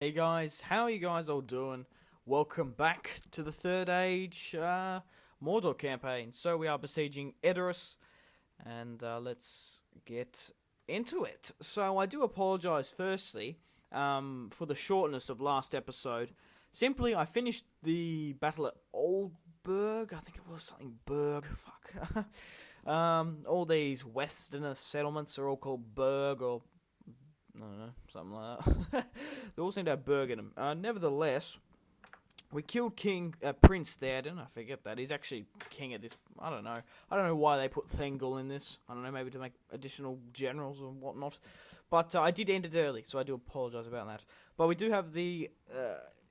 Hey guys, how are you guys all doing? Welcome back to the Third Age Mordor campaign. So we are besieging Edoras, and let's get into it. So I do apologise firstly for the shortness of last episode. Simply, I finished the battle at Olberg. I think it was something Berg. Fuck. All these Westerner settlements are all called Berg or I don't know, something like that. They all seem to have Berg in them. Nevertheless, we killed Prince Theoden. I forget that. He's actually king at this. I don't know. I don't know why they put Thengel in this. I don't know, maybe to make additional generals and whatnot. But I did end it early, so I do apologise about that. But we do have the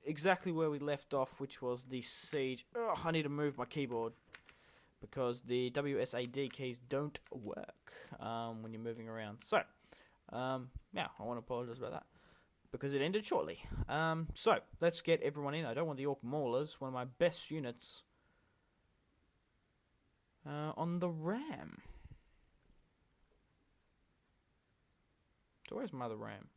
exactly where we left off, which was the siege. Ugh, I need to move my keyboard because the WSAD keys don't work when you're moving around. So. Yeah, I want to apologise about that because it ended shortly. So let's get everyone in. I don't want the Orc Maulers, one of my best units, on the Ram. So where's my other Ram?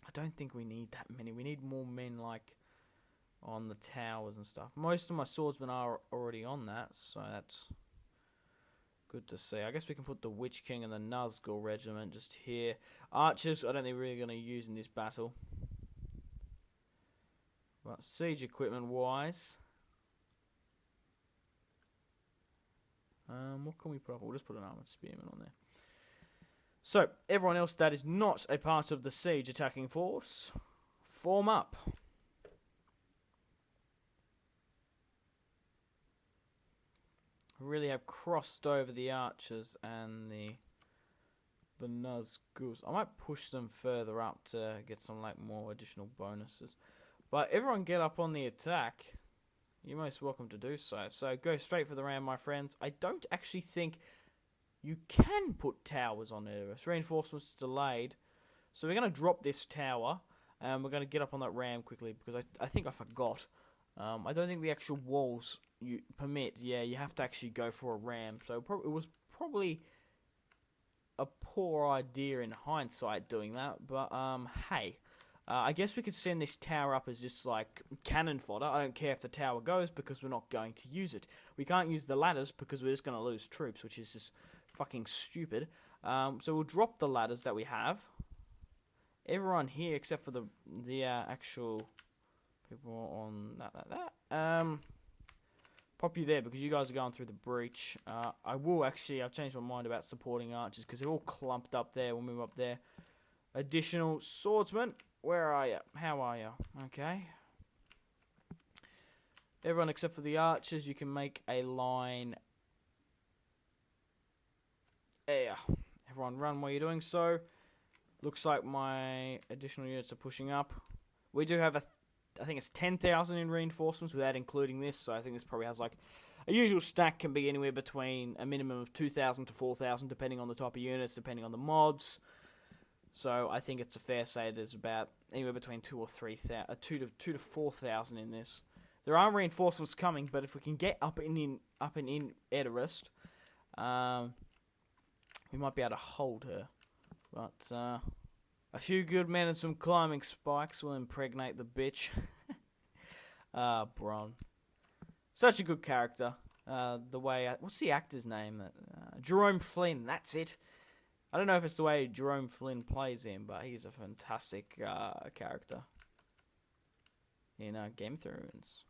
I don't think we need that many. We need more men like on the towers and stuff. Most of my swordsmen are already on that, so that's good to see. I guess we can put the Witch King and the Nazgul Regiment just here. Archers, I don't think we're really going to use in this battle. But siege equipment wise, what can we put up? We'll just put an armored spearman on there. So, everyone else that is not a part of the siege attacking force, form up. Really have crossed over the archers and the Nazguls. I might push them further up to get some more additional bonuses. But everyone get up on the attack. You're most welcome to do so. So go straight for the ram, my friends. I don't actually think you can put towers on Erebus. Reinforcements delayed. So we're going to drop this tower. And we're going to get up on that ram quickly because I think I forgot. I don't think the actual walls you permit. Yeah, you have to actually go for a ram. So it was probably a poor idea in hindsight doing that. But hey, I guess we could send this tower up as just like cannon fodder. I don't care if the tower goes because we're not going to use it. We can't use the ladders because we're just going to lose troops, which is just fucking stupid. So we'll drop the ladders that we have. Everyone here except for the actual people on that. Pop you there because you guys are going through the breach. I've changed my mind about supporting archers because they're all clumped up there. We'll move up there. Additional swordsmen. Where are you? How are you? Okay. Everyone except for the archers, you can make a line. There. Everyone run while you're doing so. Looks like my additional units are pushing up. We do have I think it's 10,000 in reinforcements without including this, so I think this probably has like a usual stack can be anywhere between a minimum of 2,000 to 4,000 depending on the type of units, depending on the mods. So I think it's a fair say there's about anywhere between 2 to 4,000 in this. There are reinforcements coming, but if we can get up and in Edoras, we might be able to hold her. But a few good men and some climbing spikes will impregnate the bitch. Bron. Such a good character. What's the actor's name? Jerome Flynn, that's it. I don't know if it's the way Jerome Flynn plays him, but he's a fantastic character in Game of Thrones.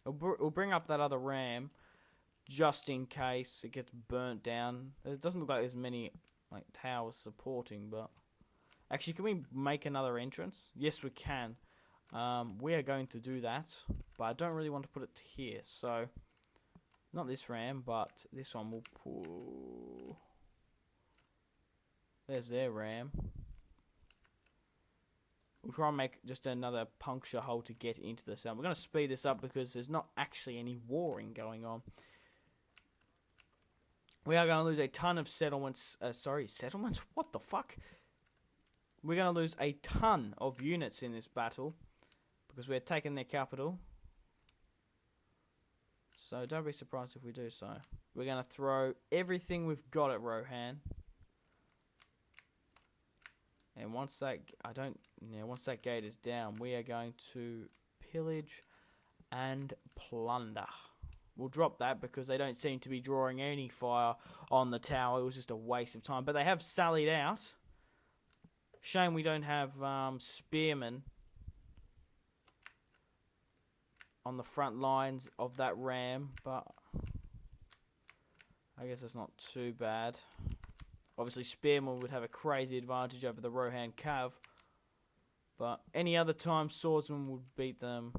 We'll bring up that other ram just in case it gets burnt down. It doesn't look like there's many towers supporting, but actually, can we make another entrance? Yes, we can. We are going to do that, but I don't really want to put it here. So, not this ram, but this one will pull. There's their ram. We'll try and make just another puncture hole to get into the cell. We're going to speed this up because there's not actually any warring going on. We are going to lose a ton of settlements. Settlements? What the fuck? We're going to lose a ton of units in this battle because we're taking their capital. So don't be surprised if we do so. We're going to throw everything we've got at Rohan. And once that once that gate is down, we are going to pillage and plunder. We'll drop that because they don't seem to be drawing any fire on the tower. It was just a waste of time. But they have sallied out. Shame we don't have spearmen on the front lines of that ram, but I guess that's not too bad. Obviously, spearmen would have a crazy advantage over the Rohan Cav, but any other time, swordsmen would beat them.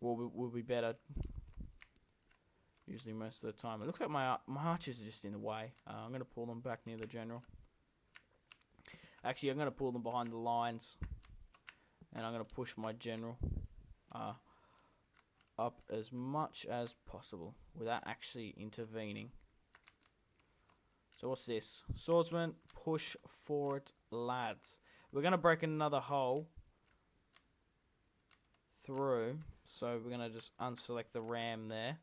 Will be better. Usually, most of the time. It looks like my archers are just in the way. I'm going to pull them back near the general. Actually, I'm going to pull them behind the lines, and I'm going to push my general up as much as possible without actually intervening. So what's this? Swordsman, push forward, lads. We're going to break another hole through. So we're going to just unselect the ram there.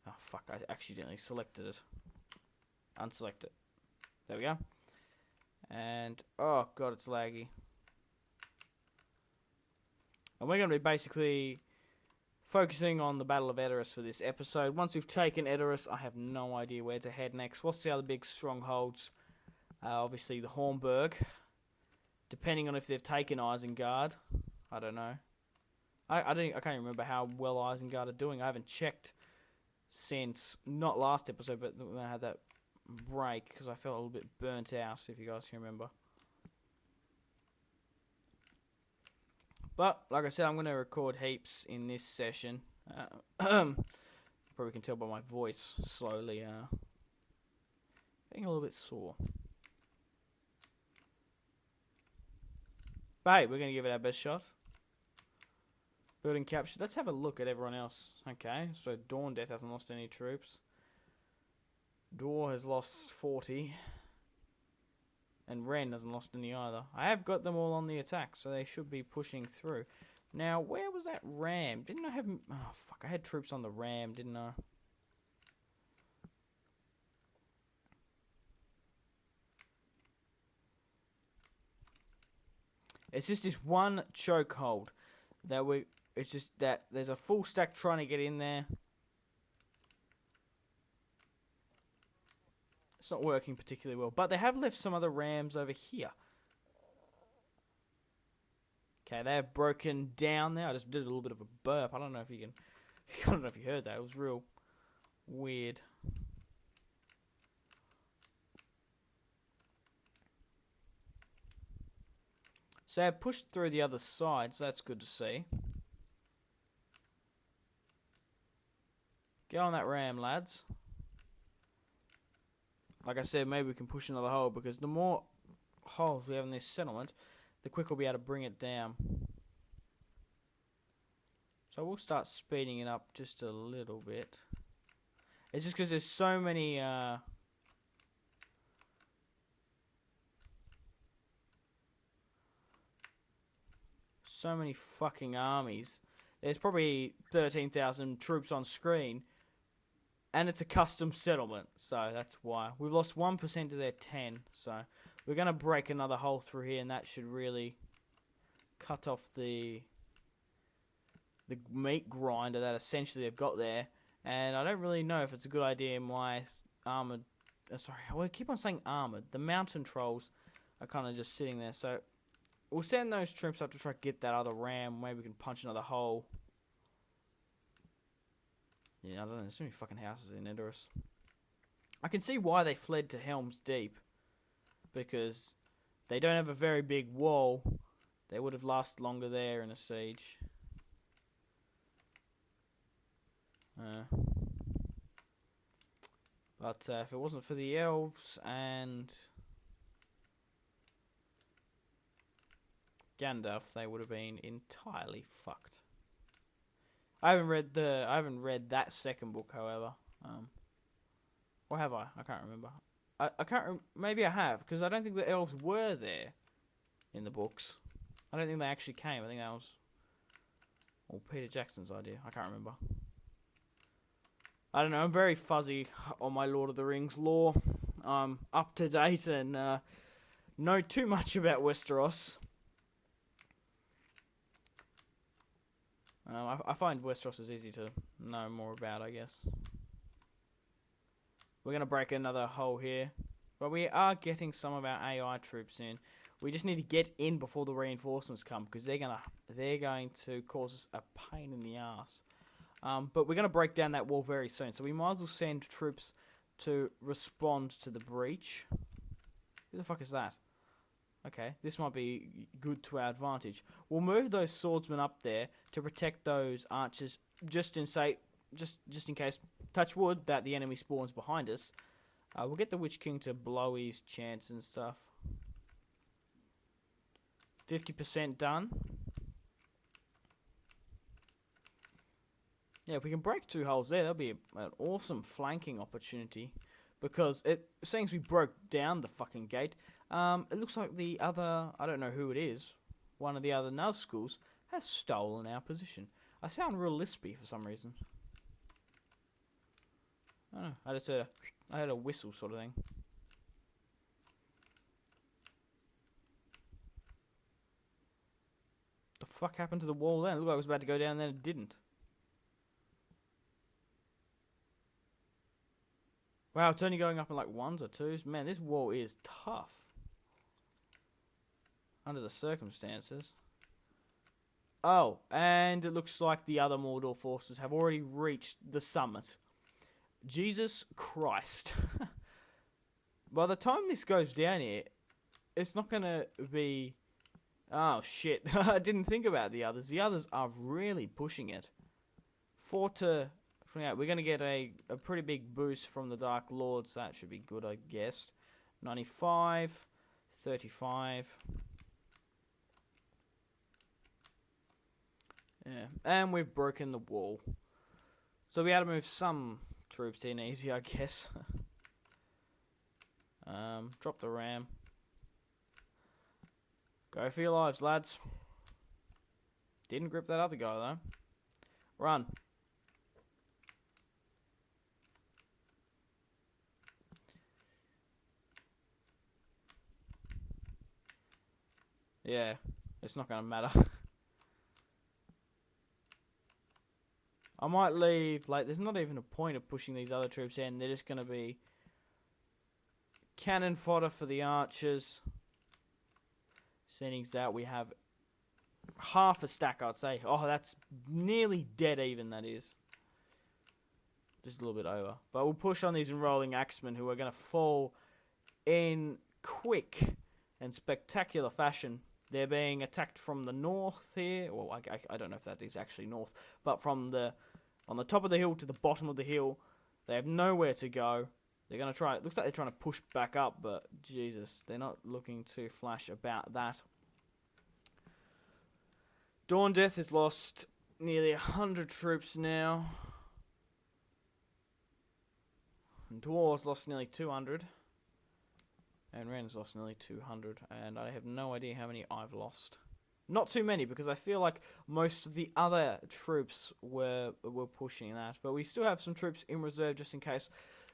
Oh, fuck. I accidentally selected it. Unselect it. There we go. And, oh, God, it's laggy. And we're going to be basically focusing on the Battle of Edoras for this episode. Once we've taken Edoras, I have no idea where to head next. What's the other big strongholds? Obviously, the Hornburg. Depending on if they've taken Isengard. I don't know. I can't remember how well Isengard are doing. I haven't checked since, not last episode, but when I had that break, because I felt a little bit burnt out, if you guys can remember. But, like I said, I'm going to record heaps in this session. Probably can tell by my voice slowly getting a little bit sore. But hey, we're going to give it our best shot. Building captured. Let's have a look at everyone else. Okay, so Dawn Death hasn't lost any troops. Dor has lost 40. And Ren hasn't lost any either. I have got them all on the attack, so they should be pushing through. Now, where was that ram? Didn't I have... Oh, fuck. I had troops on the ram, didn't I? It's just this one chokehold that we... It's just that there's a full stack trying to get in there. It's not working particularly well. But they have left some other rams over here. Okay, they have broken down there. I just did a little bit of a burp. I don't know if you can... I don't know if you heard that. It was real weird. So I pushed through the other side, so that's good to see. Get on that ram, lads. Like I said, maybe we can push another hole, because the more holes we have in this settlement, the quicker we'll be able to bring it down. So we'll start speeding it up just a little bit. It's just because there's so many... so many fucking armies. There's probably 13,000 troops on screen. And it's a custom settlement, so that's why. We've lost 1% to their 10, so we're going to break another hole through here, and that should really cut off the meat grinder that essentially they've got there. And I don't really know if it's a good idea. My armored... sorry, I keep on saying armored. The mountain trolls are kind of just sitting there, so we'll send those troops up to try to get that other ram. Maybe we can punch another hole. Yeah, I don't know. There's so many fucking houses in Edoras. I can see why they fled to Helm's Deep. Because they don't have a very big wall. They would have lasted longer there in a siege. But if it wasn't for the elves and Gandalf, they would have been entirely fucked. I haven't read that second book, however. Or have I? I can't remember. I can't. Maybe I have, because I don't think the elves were there in the books. I don't think they actually came. I think that was all Peter Jackson's idea. I can't remember. I don't know. I'm very fuzzy on my Lord of the Rings lore. I'm up to date and know too much about Westeros. I find Westeros is easy to know more about, I guess. We're going to break another hole here. But we are getting some of our AI troops in. We just need to get in before the reinforcements come, because they're going to cause us a pain in the ass. But we're going to break down that wall very soon. So we might as well send troops to respond to the breach. Who the fuck is that? Okay, this might be good to our advantage. We'll move those swordsmen up there to protect those archers, just in case, touch wood, that the enemy spawns behind us. We'll get the Witch King to blow his chance and stuff. 50% done. Yeah, if we can break 2 holes there, that'll be an awesome flanking opportunity. Because it seems we broke down the fucking gate. It looks like the other, I don't know who it is, one of the other Nazguls has stolen our position. I sound real lispy for some reason. I don't know, I heard a whistle sort of thing. The fuck happened to the wall then? It looked like it was about to go down, then it didn't. Wow, it's only going up in like 1s or 2s. Man, this wall is tough. Under the circumstances. Oh, and it looks like the other Mordor forces have already reached the summit. Jesus Christ. By the time this goes down here, it's not going to be... Oh, shit. I didn't think about the others. The others are really pushing it. 4 to... We're going to get a pretty big boost from the Dark Lords. That should be good, I guess. 95. 35. Yeah. And we've broken the wall. So we had to move some troops in easy, I guess. Drop the ram. Go for your lives, lads. Didn't grip that other guy, though. Run. Yeah, it's not going to matter. I might leave, like, there's not even a point of pushing these other troops in. They're just going to be cannon fodder for the archers. Settings out, we have half a stack, I'd say. Oh, that's nearly dead even, that is. Just a little bit over. But we'll push on these enrolling axemen who are going to fall in quick and spectacular fashion. They're being attacked from the north here. Well, I don't know if that is actually north. But from on the top of the hill to the bottom of the hill. They have nowhere to go. They're going to try... It looks like they're trying to push back up. But, Jesus, they're not looking too flash about that. Dawn Death has lost nearly 100 troops now. And Dwarves lost nearly 200. And Ren's lost nearly 200, and I have no idea how many I've lost. Not too many, because I feel like most of the other troops were pushing that. But we still have some troops in reserve just in case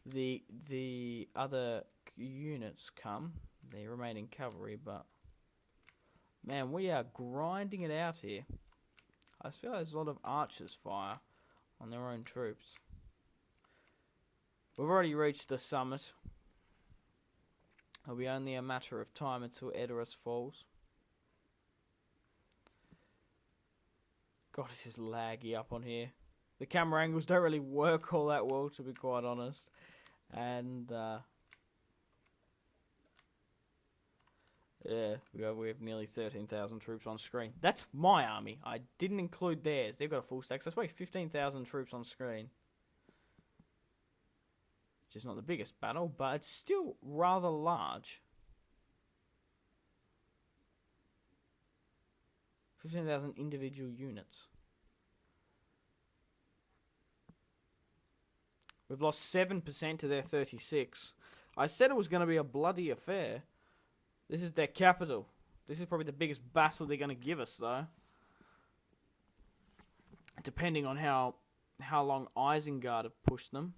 the other units come. The remaining cavalry, but... Man, we are grinding it out here. I feel like there's a lot of archers fire on their own troops. We've already reached the summit. It'll be only a matter of time until Edoras falls. God, this is laggy up on here. The camera angles don't really work all that well, to be quite honest. And, yeah, we have nearly 13,000 troops on screen. That's my army. I didn't include theirs. They've got a full stack, so that's probably 15,000 troops on screen. Which is not the biggest battle, but it's still rather large. 15,000 individual units. We've lost 7% to their 36. I said it was going to be a bloody affair. This is their capital. This is probably the biggest battle they're going to give us, though. Depending on how long Isengard have pushed them.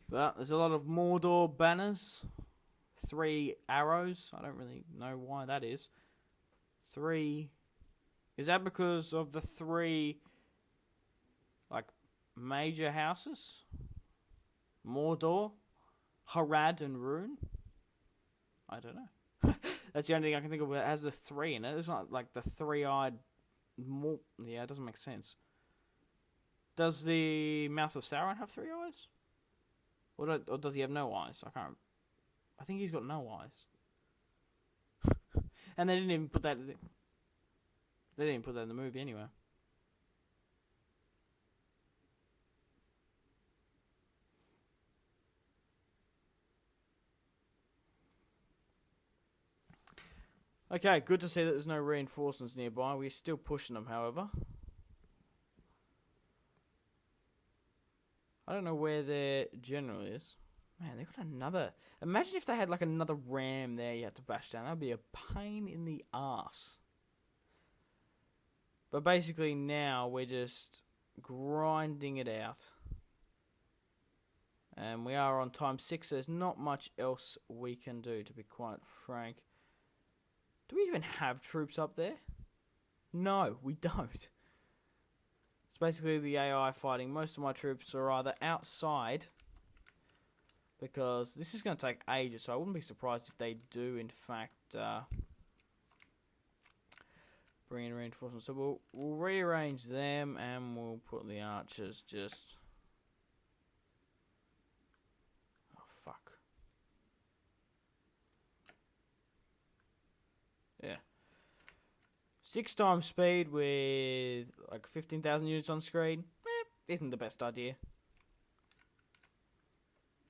But there's a lot of Mordor banners. 3 arrows. I don't really know why that is. 3. Is that because of the 3, like, major houses? Mordor, Harad, and Rune? I don't know. That's the only thing I can think of that has the 3 in it. It's not like the 3-eyed... Yeah, it doesn't make sense. Does the Mouth of Sauron have 3 eyes? Or does he have no eyes? I think he's got no eyes. And they didn't even put that... They didn't put that in the movie anyway. Okay, good to see that there's no reinforcements nearby. We're still pushing them, however. I don't know where their general is. Man, they got another... Imagine if they had like another ram there you had to bash down. That would be a pain in the arse. But basically now we're just grinding it out. And we are on time 6. So there's not much else we can do, to be quite frank. Do we even have troops up there? No, we don't. It's basically the AI fighting. Most of my troops are either outside, because this is going to take ages, so I wouldn't be surprised if they do, in fact, bring in reinforcements. So we'll rearrange them, and we'll put the archers just... Oh, fuck. Yeah. 6 times speed with like 15,000 units on screen. Isn't the best idea.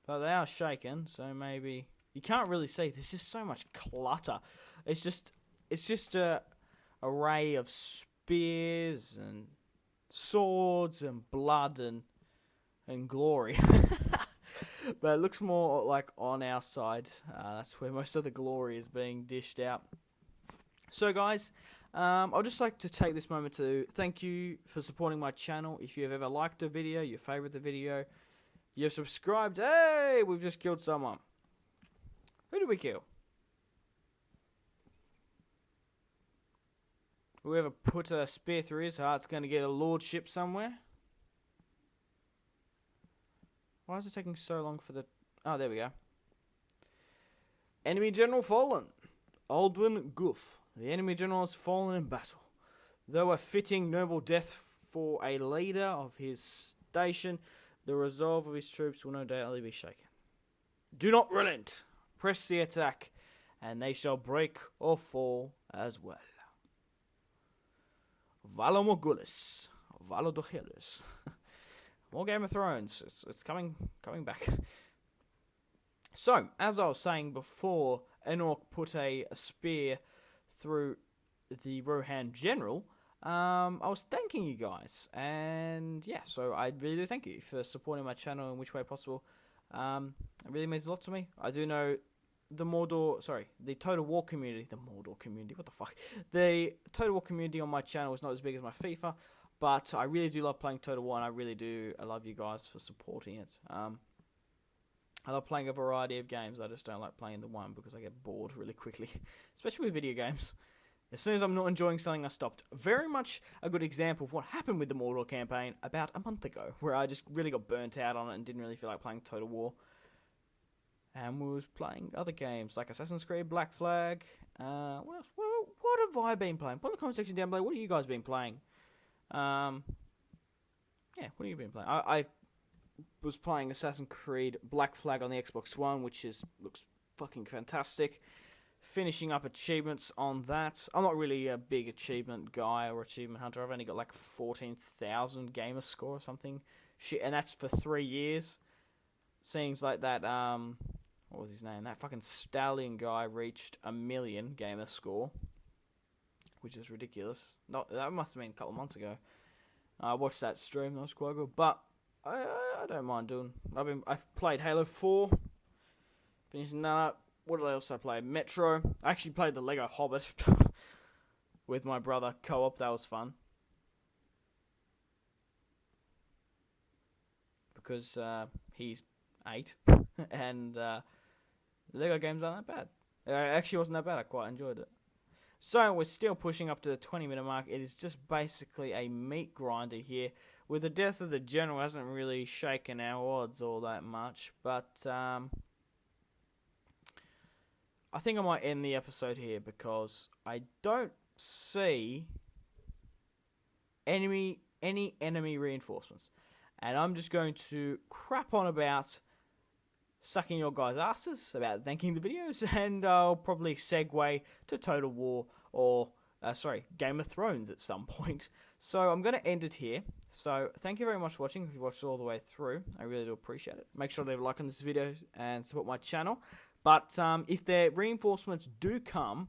But they are shaken, so maybe... You can't really see. There's just so much clutter. It's just a array of spears and swords and blood and glory. But it looks more like on our side. That's where most of the glory is being dished out. So guys, I'd just like to take this moment to thank you for supporting my channel. If you've ever liked a video, you favourite the video, you've subscribed, hey, we've just killed someone. Who did we kill? Whoever put a spear through his heart's going to get a lordship somewhere. Why is it taking so long for the... Oh, there we go. Enemy general fallen. Aldwin Goof. The enemy general has fallen in battle. Though a fitting noble death for a leader of his station, the resolve of his troops will no doubtly be shaken. Do not relent. Press the attack, and they shall break or fall as well. Valamogulis. Valadochelis. More Game of Thrones. It's coming back. So, as I was saying before, Enoch put a spear through the Rohan general. I was thanking you guys, and yeah, so I really do thank you for supporting my channel in which way possible. It really means a lot to me. I do know the Total War community, what the fuck? The Total War community on my channel is not as big as my FIFA, but I really do love playing Total War, and I love you guys for supporting it. I love playing a variety of games. I just don't like playing the one because I get bored really quickly, especially with video games. As soon as I'm not enjoying something, I stopped. Very much a good example of what happened with the Mordor campaign about a month ago, where I just really got burnt out on it and didn't really feel like playing Total War. And was playing other games like Assassin's Creed, Black Flag. What else? What have I been playing? Put in the comment section down below. What have you guys been playing? Yeah, what have you been playing? I was playing Assassin's Creed Black Flag on the Xbox One, which looks fucking fantastic. Finishing up achievements on that. I'm not really a big achievement guy or achievement hunter. I've only got like 14,000 gamer score or something. Shit, and that's for 3 years. Seems like that, what was his name? That fucking Stallion guy reached 1 million gamer score, which is ridiculous. That must have been a couple of months ago. I watched that stream. That was quite good. But I don't mind doing. I've played Halo 4. Finishing that up. What else I played? Metro. I actually played the Lego Hobbit with my brother co-op. That was fun. Because he's 8, and the Lego games aren't that bad. It actually wasn't that bad. I quite enjoyed it. So we're still pushing up to the 20-minute mark. It is just basically a meat grinder here. With the death of the general, hasn't really shaken our odds all that much. But I think I might end the episode here because I don't see any enemy reinforcements. And I'm just going to crap on about sucking your guys' asses, about thanking the videos, and I'll probably segue to Total War or, Game of Thrones at some point. So I'm going to end it here. So thank you very much for watching. If you watched all the way through, I really do appreciate it. Make sure to leave a like on this video and support my channel. But if the reinforcements do come,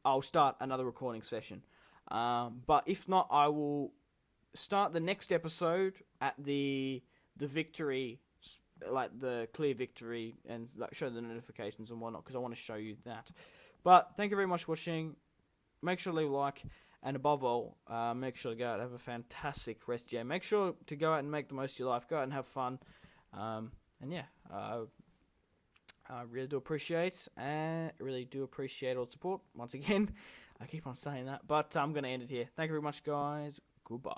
I'll start another recording session. But if not, I will start the next episode at the victory, like the clear victory, and like show the notifications and whatnot, because I want to show you that. But thank you very much for watching. Make sure to leave a like, and above all, make sure to go out and have a fantastic rest day. Make sure to go out and make the most of your life. Go out and have fun. And yeah, I really do appreciate all the support. Once again, I keep on saying that, but I'm going to end it here. Thank you very much, guys. Goodbye.